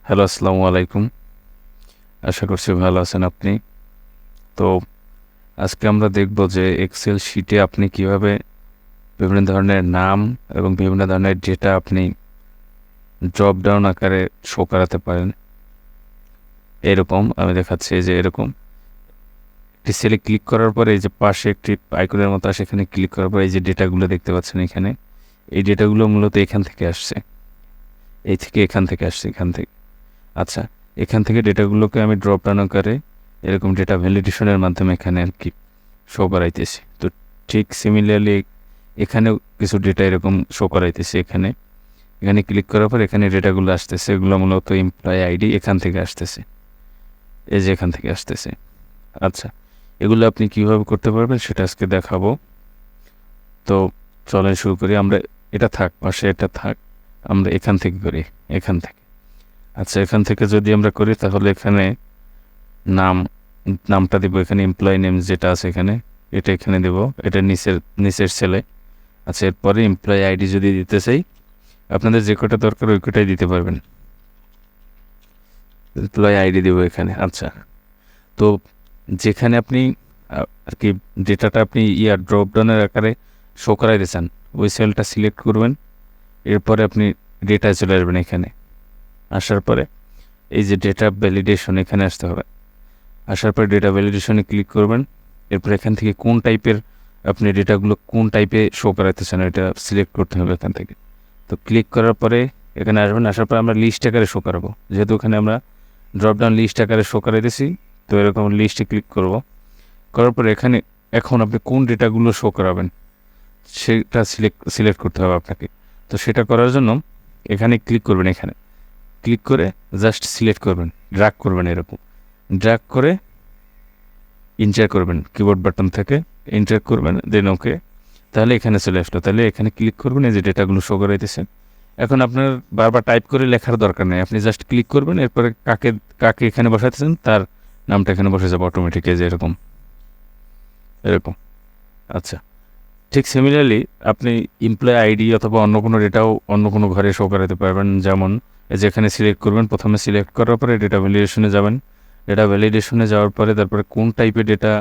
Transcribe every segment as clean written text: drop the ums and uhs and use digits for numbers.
Hello, আসসালামু আলাইকুম। আশা করছি ভালো আছেন আপনি। তো আজকে আমরা দেখব যে এক্সেল শিটে আপনি কিভাবে বিভিন্ন ধরনের নাম এবং বিভিন্ন ধরনের ডেটা আপনি ড্রপ ডাউন আকারে শো করাতে পারেন। এরকম আমি দেখাচ্ছি যে এরকম একটি সেলে ক্লিক করার পরে এই যে পাশে একটি আইকনের মতো আসে, এখানে ক্লিক করার পরে এই যে ডেটাগুলো দেখতে পাচ্ছেন এখানে, এই ডেটাগুলো মূলত এখান থেকে আসছে, এখান থেকে আসছে, এখান থেকে। আচ্ছা, এখান থেকে ডেটাগুলোকে আমি ড্রপ ডাউন আকারে এরকম ডেটা ভ্যালিডেশনের মাধ্যমে এখানে আর কি শো করাইতেছি। তো ঠিক সিমিলারলি এখানেও কিছু ডেটা এরকম শো করাইতেছি। এখানে ক্লিক করার পর এখানে ডেটাগুলো আসতেছে, এগুলো মূলত এমপ্লয়ি আইডি এখান থেকে আসতেছে, এই যে এখান থেকে আসতেছে। আচ্ছা, এগুলো আপনি কিভাবে করতে পারবেন সেটা আজকে দেখাবো। তো চলেন শুরু করি। আমরা এটা থাক, পাশে এটা থাক, আমরা এখান থেকে করি, এখান থেকে। আচ্ছা, এখান থেকে যদি আমরা করি তাহলে এখানে নামটা দিব, এখানে এমপ্লয়ি নেম যেটা আছে এখানে, এটা এখানে দেব, এটা নিচের সেলে। আচ্ছা, এরপরে এমপ্লয়ি আইডি যদি দিতে চাই, আপনাদের যে কটা দরকার ওই কটাই দিতে পারবেন। এমপ্লয়ি আইডি দেব এখানে। আচ্ছা, তো যেখানে আপনি আর কি ডেটাটা আপনি ড্রপ ডাউনের আকারে শো করাইতে চান ওই সেলটা সিলেক্ট করবেন। এরপরে আপনি ডেটায় চলে আসবেন। এখানে আসার পরে এই যে ডেটা ভ্যালিডেশন, এখানে আসতে হবে। আসার পরে ডেটা ভ্যালিডেশনে ক্লিক করবেন। এরপর এখান থেকে কোন টাইপের আপনি ডেটাগুলো কোন টাইপে শো করাতে চান এটা সিলেক্ট করতে হবে এখান থেকে। তো ক্লিক করার পরে এখানে আসবেন। আসার পরে আমরা লিস্ট আকারে শো করাবো, যেহেতু এখানে আমরা ড্রপডাউন লিস্ট আকারে শো করাইতেছি। তো এরকম লিস্টে ক্লিক করব। করার পরে এখানে এখন আপনি কোন ডেটাগুলো শো করাবেন সেটা সিলেক্ট করতে হবে আপনাকে। তো সেটা করার জন্য এখানে ক্লিক করবেন। এখানে ক্লিক করে জাস্ট সিলেক্ট করবেন, ড্র্যাগ করবেন, এরকম ড্র্যাগ করে ইন্টার করবেন, কিবোর্ড বাটন থেকে ইন্টার করবেন, দেন ওকে। তাহলে এখানে চলে আসলো। তাহলে এখানে ক্লিক করবেন, এই যে ডেটাগুলো শো করাইতেছে। এখন আপনার বারবার টাইপ করে লেখার দরকার নেই, আপনি জাস্ট ক্লিক করবেন। এরপরে কাকে এখানে বসাতেছেন তার নামটা এখানে বসে যাবে অটোমেটিক, এই যে এরকম। আচ্ছা, ঠিক সিমিলারলি আপনি এমপ্লয়ি আইডি অথবা অন্য কোনো ডেটাও অন্য কোনো ঘরে শো করাতে পারবেন। যেমন এই যে এখানে সিলেক্ট করবেন, প্রথমে সিলেক্ট করার পরে ডেটা ভ্যালিডেশনে যাবেন। ডেটা ভ্যালিডেশনে যাওয়ার পরে তারপরে কোন টাইপের ডেটা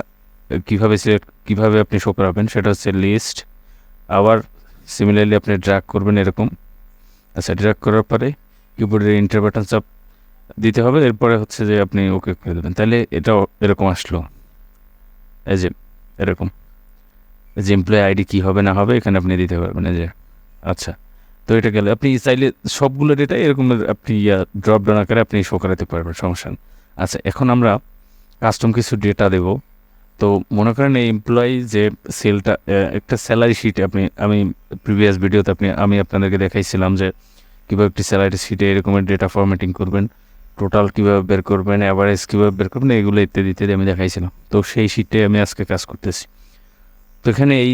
কীভাবে আপনি শো করাবেন সেটা হচ্ছে লিস্ট। আবার সিমিলারলি আপনি ড্র্যাগ করবেন এরকম। আচ্ছা, ড্র্যাগ করার পরে কিবোর্ডের এন্টার বাটন চাপ দিতে হবে। এরপরে হচ্ছে যে আপনি ওকে করে দেবেন। তাহলে এটাও এরকম আসলো, এই যে এরকম। যে এমপ্লয়ি আইডি কী হবে না হবে এখানে আপনি দিতে পারবেন, এই যে। আচ্ছা, তো এটা গেলে আপনি চাইলে সবগুলো ডেটা এরকম আপনি ড্রপ ডাউন আকারে আপনি শো করাতে পারবেন, সমস্যা নেই। আচ্ছা, এখন আমরা কাস্টম কিছু ডেটা দেব। তো মনে করেন এই এমপ্লয়ি যে সেলটা, একটা স্যালারি শিট আমি প্রিভিয়াস ভিডিওতে আমি আপনাদেরকে দেখাইছিলাম যে কীভাবে একটি স্যালারি শিটে এরকমের ডেটা ফরম্যাটিং করবেন, টোটাল কীভাবে বের করবেন, অ্যাভারেজ কীভাবে বের করবেন, এগুলো ইত্যাদি ইত্যাদি আমি দেখাইছিলাম। তো সেই শিটে আমি আজকে কাজ করতেছি। তো এখানে এই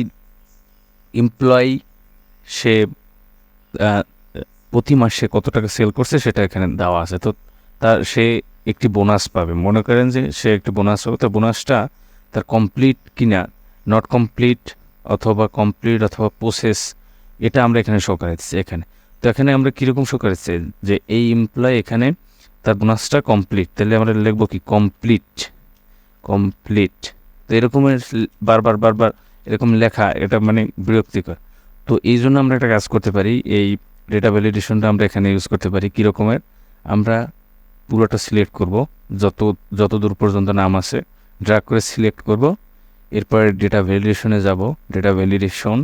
এমপ্লয়ি সে প্রতি মাসে কত টাকা সেল করছে সেটা এখানে দেওয়া আছে। তো সে একটি বোনাস পাবে। মনে করেন যে সে একটি বোনাস পাবে, তো বোনাসটা তার কমপ্লিট কিনা, নট কমপ্লিট অথবা কমপ্লিট অথবা প্রসেস, এটা আমরা এখানে শো করাচ্ছি এখানে। তো এখানে আমরা কীরকম শো করাচ্ছি যে এই এমপ্লয়ি এখানে তার বোনাসটা কমপ্লিট, তাহলে আমরা লিখবো কি কমপ্লিট। তো এরকমের বারবার এরকম লেখা, এটা মানে বিরক্তিকর। তো এই জন্য আমরা একটা কাজ করতে পারি, এই ডেটা ভ্যালিডেশনটা আমরা এখানে ইউজ করতে পারি। কীরকমের, আমরা পুরোটা সিলেক্ট করব, যত দূর পর্যন্ত নাম আছে ড্র্যাগ করে সিলেক্ট করব। এরপরে ডেটা ভ্যালিডেশনে যাব, ডেটা ভ্যালিডেশন,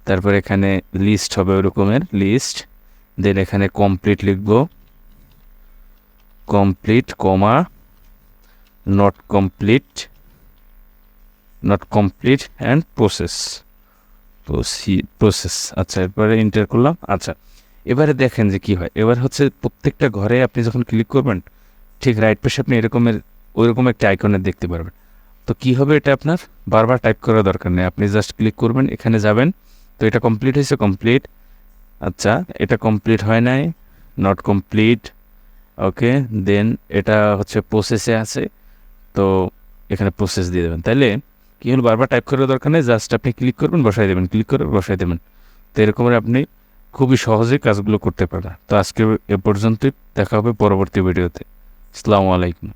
তারপর এখানে লিস্ট হবে ওরকমের লিস্ট, দেন এখানে কমপ্লিট লিখব, complete comma not complete and process. আচ্ছা, এরপরে এন্টার করলাম। আচ্ছা, এবারে দেখেন যে কি হয়। এবার হচ্ছে প্রত্যেকটা ঘরে আপনি যখন ক্লিক করবেন, ঠিক রাইট পাশে আপনি ওইরকম একটা আইকনের দেখতে পারবেন। তো কি হবে, এটা আপনার বারবার টাইপ করার দরকার নেই, আপনি জাস্ট ক্লিক করবেন, এখানে যাবেন। তো এটা কমপ্লিট হয়েছে, কমপ্লিট। আচ্ছা, এটা কমপ্লিট হয় নাই, নট কমপ্লিট, ওকে। দেন এটা হচ্ছে প্রসেসে আছে, তো এখানে প্রসেস দিয়ে দেবেন। তাইলে কি হলো, বারবার টাইপ করার দরকার নেই, জাস্ট আপনি ক্লিক করবেন, বসাই দেবেন, ক্লিক করে বসাই দেবেন। তো এরকম আপনি খুবই সহজে কাজগুলো করতে পারে। তো আজকে এ পর্যন্তই, দেখা হবে পরবর্তী ভিডিওতে। আসসালামু আলাইকুম।